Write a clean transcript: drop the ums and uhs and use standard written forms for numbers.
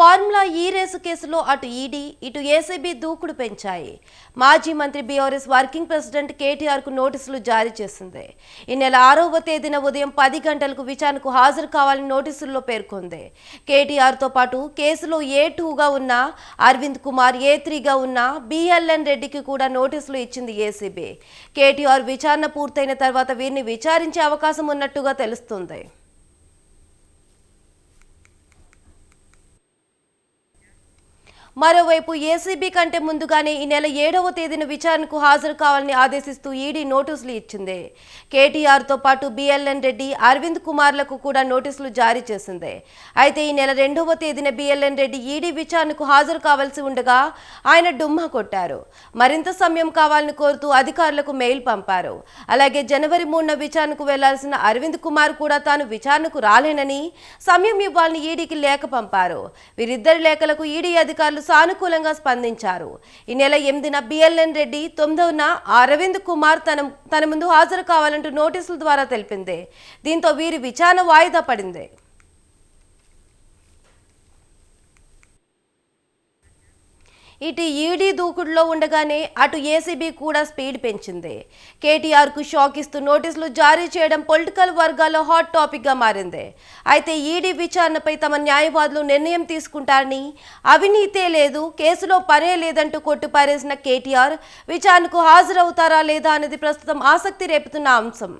Formula ఈ race కేసులో అటు ఈడీ ఇటు ఏసీబీ దూకుడు పెంచాయి. మాజీ మంత్రి బీఆర్ఎస్ వర్కింగ్ ప్రెసిడెంట్ కేటీఆర్కు నోటీసులు జారీ చేసింది. ఈ నెల 6వ తేదీన ఉదయం 10 గంటలకు విచారణకు హాజరు కావాలని నోటీసుల్లో పేర్కొంది. కేటీఆర్తో పాటు కేసులో A2గా ఉన్న అరవింద్ కుమార్, A3గా ఉన్న BLN రెడ్డికి కూడా నోటీసులు ఇచ్చింది ఏసీబీ. కేటీఆర్ విచారణ పూర్తయిన తర్వాత వీరిని విచారించే అవకాశం ఉన్నట్టుగా తెలుస్తుంది. మరోవైపు ఏసీబీ కంటే ముందుగానే ఈ నెల 7వ తేదీన విచారణకు హాజరు కావాలని ఆదేశిస్తూ ఈడీ నోటీసులు ఇచ్చింది. కేటీఆర్తో పాటు BLN రెడ్డి, అరవింద్ కుమార్లకు కూడా నోటీసులు జారీ చేసింది. అయితే ఈ నెల 2వ తేదీన BLN రెడ్డి ఈడీ విచారణకు హాజరు కావాల్సి ఉండగా ఆయన డుమ్మా కొట్టారు. మరింత సమయం కావాలని కోరుతూ అధికారులకు మెయిల్ పంపారు. అలాగే జనవరి 3న విచారణకు వెళ్లాల్సిన అరవింద్ కుమార్ కూడా తాను విచారణకు రాలేనని, సమయం ఇవ్వాలని ఈడీకి లేఖ పంపారు. వీరిద్దరి లేఖలకు ఈడీ అధికారులు సానుకూలంగా స్పందించారు. ఈ నెల 8న BLN రెడ్డి, 9న అరవింద్ కుమార్ తన ముందు హాజరు కావాలంటూ నోటీసుల ద్వారా తెలిపింది. దీంతో వీరి విచారణ వాయిదా పడింది. ఇటు ఈడీ దూకుడులో ఉండగానే అటు ఏసీబీ కూడా స్పీడ్ పెంచింది. కేటీఆర్కు షాక్ ఇస్తూ నోటీసులు జారీ చేయడం పొలిటికల్ వర్గాల్లో హాట్ టాపిక్గా మారింది. అయితే ఈడీ విచారణపై తమ న్యాయవాదులు నిర్ణయం తీసుకుంటారని, అవినీతే లేదు, కేసులో పనే లేదంటూ కొట్టిపారేసిన కేటీఆర్ విచారణకు హాజరవుతారా లేదా అనేది ప్రస్తుతం ఆసక్తి రేపుతున్న అంశం.